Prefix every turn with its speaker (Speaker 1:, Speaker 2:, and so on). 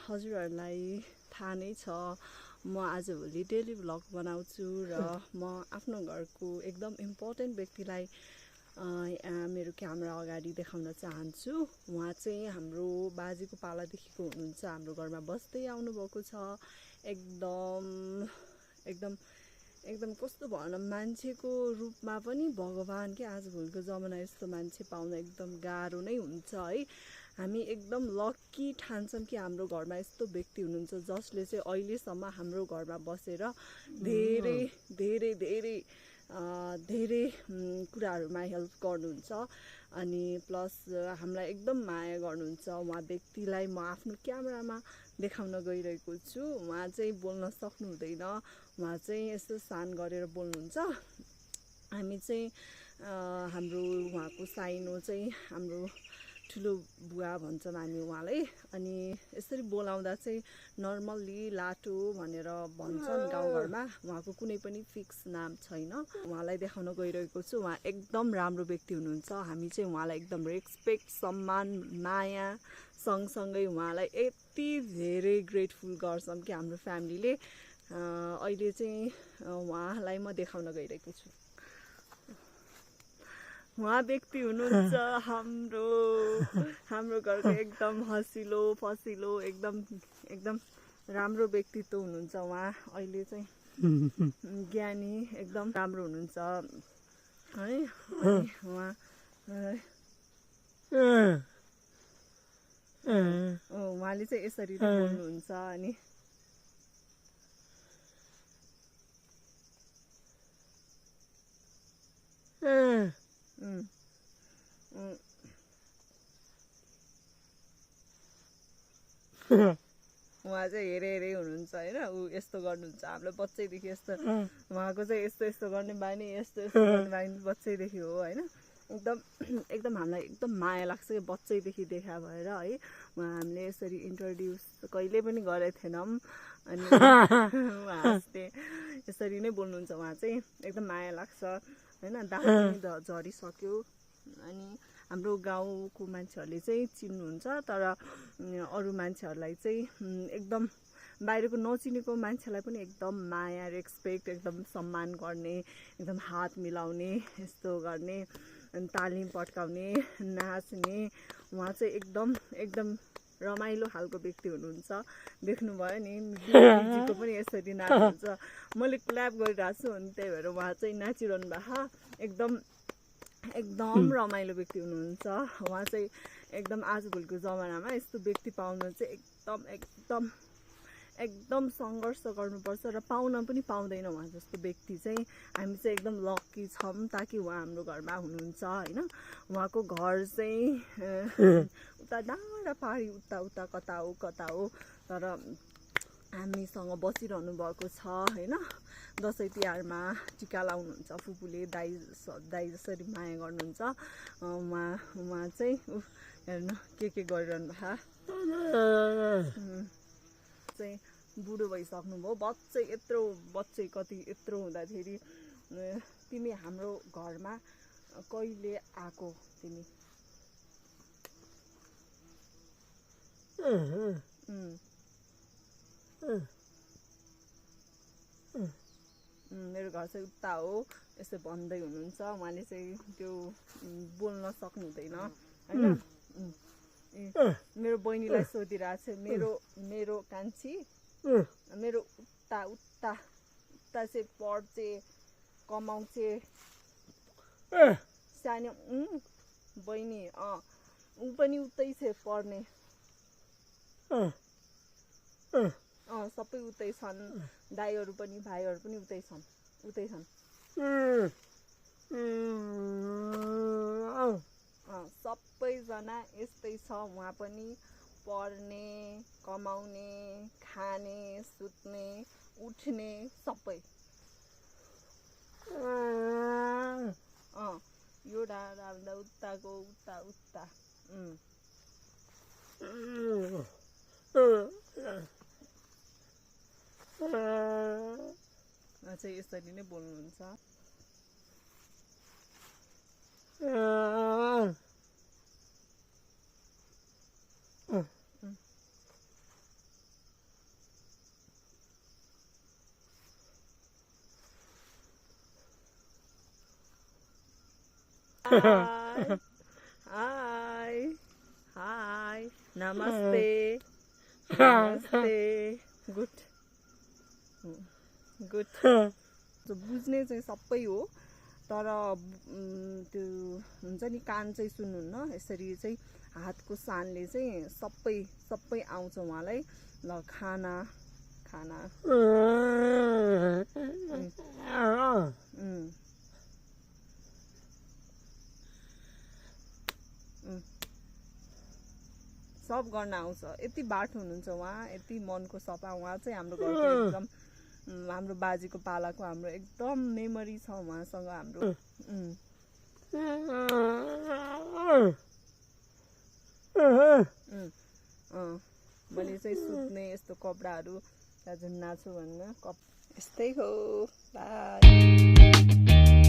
Speaker 1: हजुरहरूलाई थाहा नै छ म आजभोलि डेली भ्लग बनाउँछु र म आफ्नो घरको एकदम इम्पोर्टेन्ट व्यक्तिलाई मेरो क्यामेरा अगाडि देखाउन चाहन्छु। उहाँ चाहिँ हाम्रो बाजेको पालादेखिको हुनुहुन्छ, हाम्रो घरमा बस्दै आउनुभएको छ। एकदम कस्तो भनौँ, मान्छेको रूपमा पनि भगवान के। आजभोलिको जमाना यस्तो मान्छे पाउन एकदम गाह्रो नै हुन्छ है। हामी एकदम लक्की ठान्छौँ कि हाम्रो घरमा यस्तो व्यक्ति हुनुहुन्छ जसले चाहिँ अहिलेसम्म हाम्रो घरमा बसेर धेरै कुराहरूमा हेल्प गर्नुहुन्छ अनि प्लस हामीलाई एकदम माया गर्नुहुन्छ। उहाँ व्यक्तिलाई म आफ्नो क्यामेरामा देखाउन गइरहेको छु। उहाँ चाहिँ बोल्न सक्नुहुँदैन, उहाँ चाहिँ यस्तो सान गरेर बोल्नुहुन्छ। हामी चाहिँ हाम्रो उहाँको साइनो चाहिँ हाम्रो ठुलो बुवा भन्छौँ हामी उहाँलाई। अनि यसरी बोलाउँदा चाहिँ नर्मल्ली लाटो भनेर भन्छन् गाउँघरमा। उहाँको कुनै पनि फिक्स नाम छैन। उहाँलाई देखाउन गइरहेको छु। उहाँ एकदम राम्रो व्यक्ति हुनुहुन्छ। हामी चाहिँ उहाँलाई एकदम रेस्पेक्ट, सम्मान, माया सँगसँगै उहाँलाई यति धेरै ग्रेटफुल गर्छौँ कि हाम्रो फ्यामिलीले। अहिले चाहिँ उहाँलाई म देखाउन गइरहेको छु। उहाँ व्यक्ति हुनुहुन्छ हाम्रो घरको एकदम हँसिलो फसिलो एकदम राम्रो व्यक्तित्व हुनुहुन्छ। उहाँ अहिले चाहिँ ज्ञानी एकदम राम्रो हुनुहुन्छ है। उहाँले चाहिँ यसरी नै बोल्नुहुन्छ। अनि उहाँ चाहिँ हेरे हुनुहुन्छ होइन। ऊ यस्तो गर्नुहुन्छ, हाम्रो बच्चैदेखि यस्तो उहाँको चाहिँ यस्तो गर्ने बानी, यस्तो गर्ने बानी बच्चैदेखि हो होइन। एकदम हामीलाई एकदम माया लाग्छ कि बच्चैदेखि देखा भएर है। उहाँ हामीले यसरी इन्ट्रोड्युस कहिले पनि गरेको थिएनौँ। अनि उहाँ हाँस्थे, यसरी नै बोल्नुहुन्छ। उहाँ चाहिँ एकदम माया लाग्छ होइन। दाँत पनि झरिसक्यो। अनि हाम्रो गाउँको मान्छेहरूले चाहिँ चिन्नुहुन्छ, तर अरू मान्छेहरूलाई चाहिँ एकदम बाहिरको नचिनेको मान्छेलाई पनि एकदम माया, रेस्पेक्ट, एकदम सम्मान गर्ने, एकदम हात मिलाउने, यस्तो गर्ने, अनि तालिम पड्काउने, नाच्ने। उहाँ चाहिँ एकदम रमाइलो खालको व्यक्ति हुनुहुन्छ। देख्नुभयो नि, दिदीको पनि यसरी नाच्नुहुन्छ। मैले क्ल्याप गरिरहेको छु अनि त्यही भएर उहाँ चाहिँ नाचिरहनु भएको। एकदम रमाइलो व्यक्ति हुनुहुन्छ। उहाँ चाहिँ एकदम आजभोलिको जमानामा यस्तो व्यक्ति पाउनु चाहिँ एकदम सङ्घर्ष गर्नुपर्छ र पाउन पनि पाउँदैन उहाँ जस्तो व्यक्ति चाहिँ। हामी चाहिँ एकदम लक्की छौँ ताकि उहाँ हाम्रो घरमा हुनुहुन्छ होइन। उहाँको घर चाहिँ उता डाँडा पारी उता कता हो तर हामीसँग बसिरहनु भएको छ होइन। दसैँ तिहारमा टिका लाउनुहुन्छ फुपूले, दाइ जसरी माया गर्नुहुन्छ। उहाँ चाहिँ हेर्नु के गरिरहनु भएको चाहिँ बुढो भइसक्नुभयो। बच्चै कति यत्रो हुँदाखेरि तिमी हाम्रो घरमा कहिले आएको तिमी? मेरो घर चाहिँ उता हो यसो भन्दै हुनुहुन्छ। उहाँले चाहिँ त्यो बोल्न सक्नुहुँदैन होइन। मेरो बहिनीलाई सोधिरहेको छ, मेरो कान्छी मेरो उता चाहिँ पढ्छे कमाउँछे सानो बहिनी ऊ पनि उतै छ पढ्ने। सबै उतै छन्, दाइहरू पनि भाइहरू पनि उतै छन्। सबैजना यस्तै छ। उहाँ पनि पढ्ने, कमाउने, खाने, सुत्ने, उठ्ने सबै। यो डाँडा उताको उता चाहिँ यसरी नै बोल्नुहुन्छ। हाय हाय हाय नमस्ते नमस्ते गुड गुड बुझ्ने चाहिँ सबै हो तर त्यो हुन्छ नि कान चाहिँ सुन्नुहुन्न यसरी चाहिँ हातको सानले चाहिँ सबै आउँछ उहाँलाई ल खाना खाना सब गर्न आउँछ यति बाठो हुनुहुन्छ उहाँ यति मनको सफा उहाँ चाहिँ हाम्रो घरको एकदम हाम्रो बाजेको पालाको हाम्रो एकदम मेमोरी छ उहाँसँग हाम्रो मैले चाहिँ सुत्ने यस्तो कपडाहरू झुन्ना छु भन्न यस्तै हो बाई